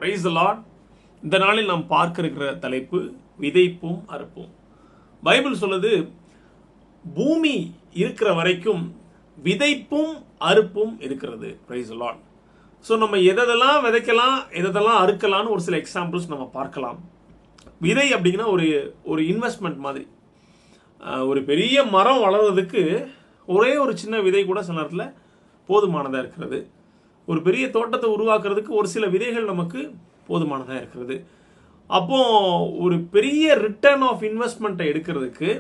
Price the Lord. இந்த நாளில் நாம் பார்க்க இருக்கிற தலைப்பு விதைப்பும் அறுப்பும். பைபிள் சொல்லுது, பூமி இருக்கிற வரைக்கும் விதைப்பும் அறுப்பும் இருக்கிறது. Price the lord. ஸோ நம்ம எதெல்லாம் விதைக்கலாம், எதெல்லாம் அறுக்கலாம்னு ஒரு சில எக்ஸாம்பிள்ஸ் நம்ம பார்க்கலாம். விதை அப்படிங்கன்னா ஒரு இன்வெஸ்ட்மெண்ட் மாதிரி. ஒரு பெரிய மரம் வளர்றதுக்கு ஒரே ஒரு சின்ன விதை கூட சில நேரத்தில் போதுமானதாக இருக்கிறது. ஒரு பெரிய தோட்டத்தை உருவாக்குறதுக்கு ஒரு சில விதைகள் நமக்கு போதுமானதாக இருக்கிறது. அப்போது ஒரு பெரிய ரிட்டர்ன் ஆஃப் இன்வெஸ்ட்மெண்ட்டை எடுக்கிறதுக்கு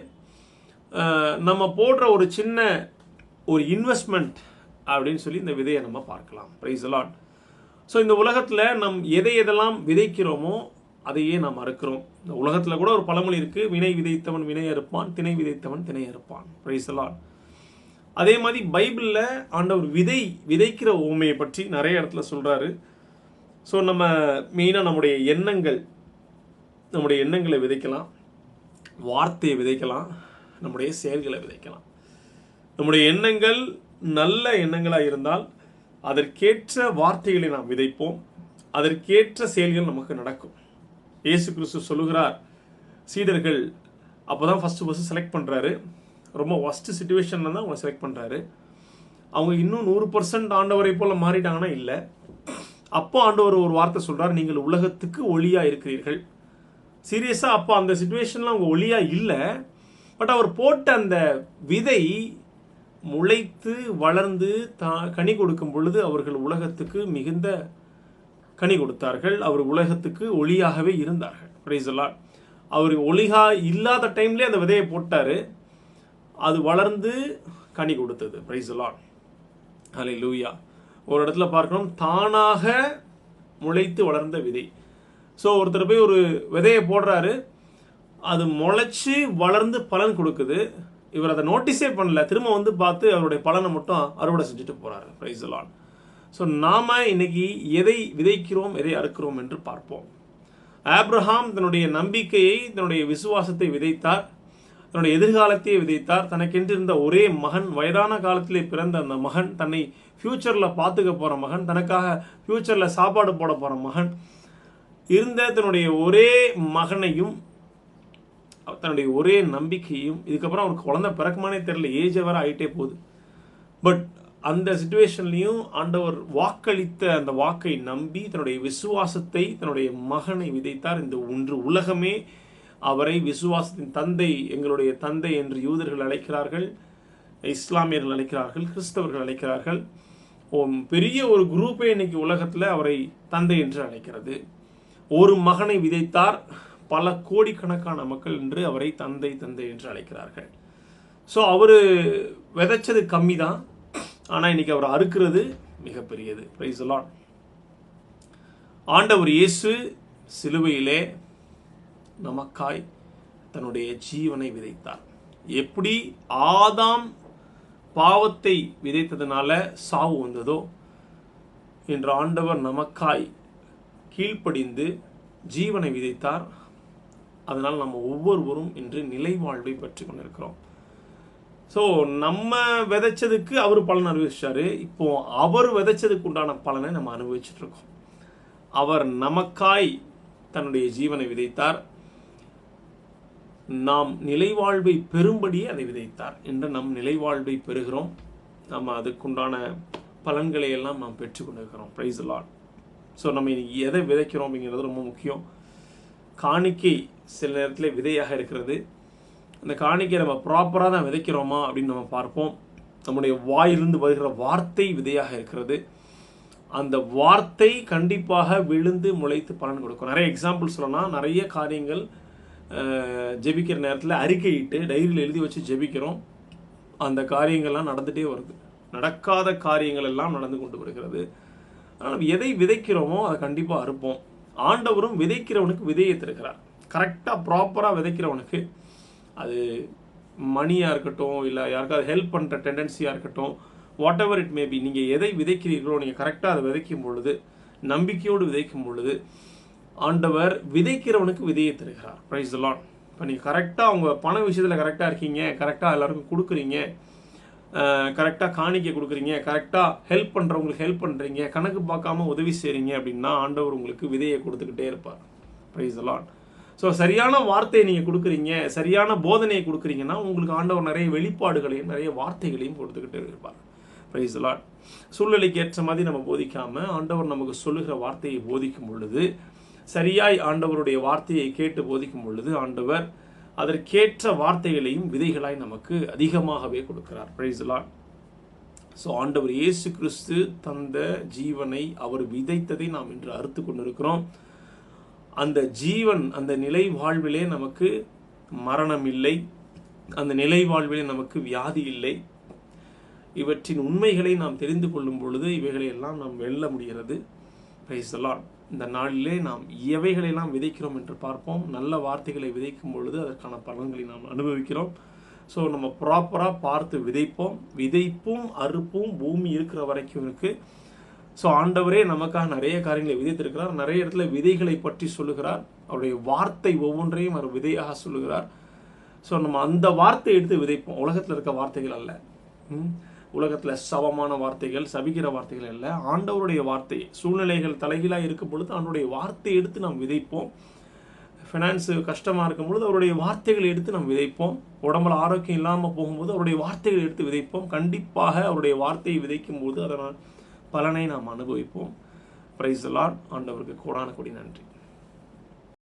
நம்ம போடுற ஒரு சின்ன ஒரு இன்வெஸ்ட்மெண்ட் அப்படின்னு சொல்லி இந்த விதையை நம்ம பார்க்கலாம். Price the lord. ஸோ இந்த உலகத்தில் நம் எதெல்லாம் விதைக்கிறோமோ அதையே நாம் அறுக்கிறோம். இந்த உலகத்தில் கூட ஒரு பழமொழி இருக்குது, வினை விதைத்தவன் வினை அறுப்பான், திணை விதைத்தவன் திணை அறுப்பான். Price the Lord. அதே மாதிரி பைபிளில் ஆண்டவர் விதைக்கிற உவமையை பற்றி நிறைய இடத்துல சொல்கிறாரு. ஸோ நம்ம மெயினாக நம்முடைய எண்ணங்களை விதைக்கலாம், வார்த்தையை விதைக்கலாம், நம்முடைய செயல்களை விதைக்கலாம். நம்முடைய எண்ணங்கள் நல்ல எண்ணங்களாக இருந்தால் அதற்கேற்ற வார்த்தைகளை நாம் விதைப்போம், அதற்கேற்ற செயல்கள் நமக்கு நடக்கும். இயேசு கிறிஸ்து சொல்லுகிறார், சீடர்கள் அப்போ தான் ஃபஸ்ட்டு செலக்ட் பண்ணுறாரு. ரொம்ப ஒஸ்ட்டு சிச்சுவேஷனில் தான் அவங்க செலக்ட் பண்ணுறாரு. அவங்க இன்னும் 100% ஆண்டவரை போல் மாறிட்டாங்கன்னா இல்லை. அப்போ ஆண்டவர் ஒரு வார்த்தை சொல்கிறார், நீங்கள் உலகத்துக்கு ஒளியாக இருக்கிறீர்கள். சீரியஸாக அப்போ அந்த சிச்சுவேஷனில் அவங்க ஒளியாக இல்லை. பட் அவர் போட்ட அந்த விதை முளைத்து வளர்ந்து கனி கொடுக்கும் பொழுது அவர்கள் உலகத்துக்கு மிகுந்த கனி கொடுத்தார்கள். அவர் உலகத்துக்கு ஒளியாகவே இருந்தார்கள். Price the Lord. அவர் ஒளிகா இல்லாத டைம்லேயே அந்த விதையை போட்டார், அது வளர்ந்து கனி கொடுத்தது. Praise the lord. ஹல்லேலூயா. ஒரு இடத்துல பார்க்கணும், தானாக முளைத்து வளர்ந்த விதை. ஸோ ஒருத்தர் போய் ஒரு விதையை போடுறாரு, அது முளைச்சி வளர்ந்து பலன் கொடுக்குது. இவர் அதை நோட்டீஸே பண்ணல, திரும்ப வந்து பார்த்து அவருடைய பலனை மட்டும் அறுவடை செஞ்சுட்டு போகிறாரு. Price the lord. ஸோ நாம் இன்னைக்கு எதை விதைக்கிறோம், எதை அறுக்கிறோம் என்று பார்ப்போம். ஆபிரகாம் தன்னுடைய நம்பிக்கையை, தன்னுடைய விசுவாசத்தை விதைத்தார், தன்னுடைய எதிர்காலத்தையே விதைத்தார். தனக்கென்று இருந்த ஒரே மகன், வயதான காலத்திலே பிறந்த அந்த மகன், தன்னை ஃப்யூச்சரில் பார்த்துக்க போகிற மகன், தனக்காக ஃப்யூச்சரில் சாப்பாடு போட போகிற மகன் இருந்த தன்னுடைய ஒரே மகனையும், தன்னுடைய ஒரே நம்பிக்கையும், இதுக்கப்புறம் அவருக்கு குழந்தை பிறக்குமானே தெரியல, ஏஜ் வர ஆகிட்டே போகுது. பட் அந்த சிச்சுவேஷன்லையும் ஆண்டவர் வாக்களித்த அந்த வாக்கை நம்பி தன்னுடைய விசுவாசத்தை, தன்னுடைய மகனை விதைத்தார். இந்த ஒன்று உலகமே அவரை விசுவாசத்தின் தந்தை, எங்களுடைய தந்தை என்று யூதர்கள் அழைக்கிறார்கள், இஸ்லாமியர்கள் அழைக்கிறார்கள், கிறிஸ்தவர்கள் அழைக்கிறார்கள். பெரிய ஒரு குரூப்பே இன்னைக்கு உலகத்தில் அவரை தந்தை என்று அழைக்கிறது. ஒரு மகனை விதைத்தார், பல கோடிக்கணக்கான மக்கள் என்று அவரை தந்தை தந்தை என்று அழைக்கிறார்கள். ஸோ அவர் விதைச்சது கம்மி தான், ஆனால் இன்னைக்கு அவர் அறுக்கிறது மிகப்பெரியது. Price the Lord. ஆண்டவர் இயேசு சிலுவையிலே நமக்காய் தன்னுடைய ஜீவனை விதைத்தார். எப்படி ஆதாம் பாவத்தை விதைத்ததுனால சாவு வந்ததோ, இன்று ஆண்டவர் நமக்காய் கீழ்ப்படிந்து ஜீவனை விதைத்தார். அதனால் நம்ம ஒவ்வொருவரும் இன்று நிலை வாழ்வை பெற்று கொண்டிருக்கிறோம். ஸோ நம்ம விதைச்சதுக்கு அவர் பலன் அனுபவிச்சாரு, இப்போ அவர் விதைச்சதுக்கு உண்டான பலனை நம்ம அனுபவிச்சுட்டு இருக்கோம். அவர் நமக்காய் தன்னுடைய ஜீவனை விதைத்தார், நாம் நிலைவாழ்வை பெறும்படியே அதை விதைத்தார். என்று நம் நிலைவாழ்வை பெறுகிறோம், நம்ம அதுக்குண்டான பலன்களை எல்லாம் நாம் பெற்றுக்கொண்டிருக்கிறோம். Praise the lord. ஸோ நம்ம இன்னைக்கு எதை விதைக்கிறோம் அப்படிங்கிறது ரொம்ப முக்கியம். காணிக்கை சில நேரத்தில் விதையாக இருக்கிறது. அந்த காணிக்கை நம்ம ப்ராப்பராக தான் விதைக்கிறோமா அப்படின்னு நம்ம பார்ப்போம். நம்முடைய வாயிலிருந்து வருகிற வார்த்தை விதையாக இருக்கிறது. அந்த வார்த்தை கண்டிப்பாக விழுந்து முளைத்து பலன் கொடுக்கும். நிறைய எக்ஸாம்பிள் சொல்லலாம். நிறைய காரியங்கள் ஜெபிக்கிற நேரத்தில் அறிக்கையிட்டு டைரியில் எழுதி வச்சு ஜெபிக்கிறோம், அந்த காரியங்கள்லாம் நடந்துகிட்டே வருது. நடக்காத காரியங்கள் எல்லாம் நடந்து கொண்டு வருகிறது. ஆனால் எதை விதைக்கிறோமோ அதை கண்டிப்பாக அறுப்போம். ஆண்டவரும் விதைக்கிறவனுக்கு விதையை தருகிறார். கரெக்டாக ப்ராப்பராக விதைக்கிறவனுக்கு, அது மணியாக இருக்கட்டும், இல்லை யாருக்காவது ஹெல்ப் பண்ணுற டெண்டன்சியாக இருக்கட்டும், வாட் எவர் இட் மேபி, நீங்கள் எதை விதைக்கிறீர்களோ நீங்கள் கரெக்டாக அதை விதைக்கும் பொழுது, நம்பிக்கையோடு விதைக்கும் பொழுது ஆண்டவர் விதைக்கிறவனுக்கு விதையை தருகிறார். Price the Lord. இப்போ நீங்கள் கரெக்டாக உங்கள் பண விஷயத்தில் கரெக்டாக இருக்கீங்க, கரெக்டாக எல்லாருக்கும் கொடுக்குறீங்க, கரெக்டாக காணிக்கை கொடுக்குறீங்க, கரெக்டாக ஹெல்ப் பண்ணுறவங்களுக்கு ஹெல்ப் பண்ணுறீங்க, கணக்கு பார்க்காம உதவி செய்கிறீங்க அப்படின்னா ஆண்டவர் உங்களுக்கு விதையை கொடுத்துக்கிட்டே இருப்பார். Price the lord. ஸோ சரியான வார்த்தையை நீங்கள் கொடுக்குறீங்க, சரியான போதனையை கொடுக்குறீங்கன்னா உங்களுக்கு ஆண்டவர் நிறைய வெளிப்பாடுகளையும் நிறைய வார்த்தைகளையும் கொடுத்துக்கிட்டே இருப்பார். Price the Lord. சூழ்நிலைக்கு ஏற்ற மாதிரி நம்ம போதிக்காமல் ஆண்டவர் நமக்கு சொல்லுகிற வார்த்தையை போதிக்கும் பொழுது, சரியாய் ஆண்டவருடைய வார்த்தையை கேட்டு போதிக்கும் பொழுது ஆண்டவர் அதற்கேற்ற வார்த்தைகளையும் விதைகளாய் நமக்கு அதிகமாகவே கொடுக்கிறார். Price the lord. ஸோ ஆண்டவர் இயேசு கிறிஸ்து தந்த ஜீவனை அவர் விதைத்ததை நாம் இன்று அறுத்து கொண்டிருக்கிறோம். அந்த ஜீவன், அந்த நிலை வாழ்விலே நமக்கு மரணம் இல்லை, அந்த நிலை வாழ்விலே நமக்கு வியாதி இல்லை. இவற்றின் உண்மைகளை நாம் தெரிந்து கொள்ளும் பொழுது இவைகளை எல்லாம் நாம் வெல்ல முடிகிறது. Price the Lord. இந்த நாளிலே நாம் எவைகளெல்லாம் விதைக்கிறோம் என்று பார்ப்போம். நல்ல வார்த்தைகளை விதைக்கும் பொழுது அதற்கான பலன்களை நாம் அனுபவிக்கிறோம். ஸோ நம்ம ப்ராப்பராக பார்த்து விதைப்போம். விதைப்பும் அறுப்பும் பூமி இருக்கிற வரைக்கும் இருக்குது. ஸோ ஆண்டவரே நமக்காக நிறைய காரியங்களை விதைத்திருக்கிறார். நிறைய இடத்துல விதைகளை பற்றி சொல்லுகிறார். அவருடைய வார்த்தை ஒவ்வொன்றையும் அவர் விதையாக சொல்லுகிறார். ஸோ நம்ம அந்த வார்த்தையை எடுத்து விதைப்போம். உலகத்தில் இருக்க வார்த்தைகள் அல்ல, உலகத்தில் சவமான வார்த்தைகள், சபிக்கிற வார்த்தைகள் அல்ல, ஆண்டவருடைய வார்த்தை. சூழ்நிலைகள் தலைகீழாக இருக்கும் பொழுது அவருடைய வார்த்தையை எடுத்து நாம் விதைப்போம். ஃபினான்ஸு கஷ்டமாக இருக்கும் பொழுது அவருடைய வார்த்தைகளை எடுத்து நாம் விதைப்போம். உடம்புல ஆரோக்கியம் இல்லாமல் போகும்போது அவருடைய வார்த்தைகளை எடுத்து விதைப்போம். கண்டிப்பாக அவருடைய வார்த்தையை விதைக்கும் போது அதனால் பலனை நாம் அனுபவிப்போம். Price the Lord. ஆண்டவருக்கு கோடான கோடி நன்றி.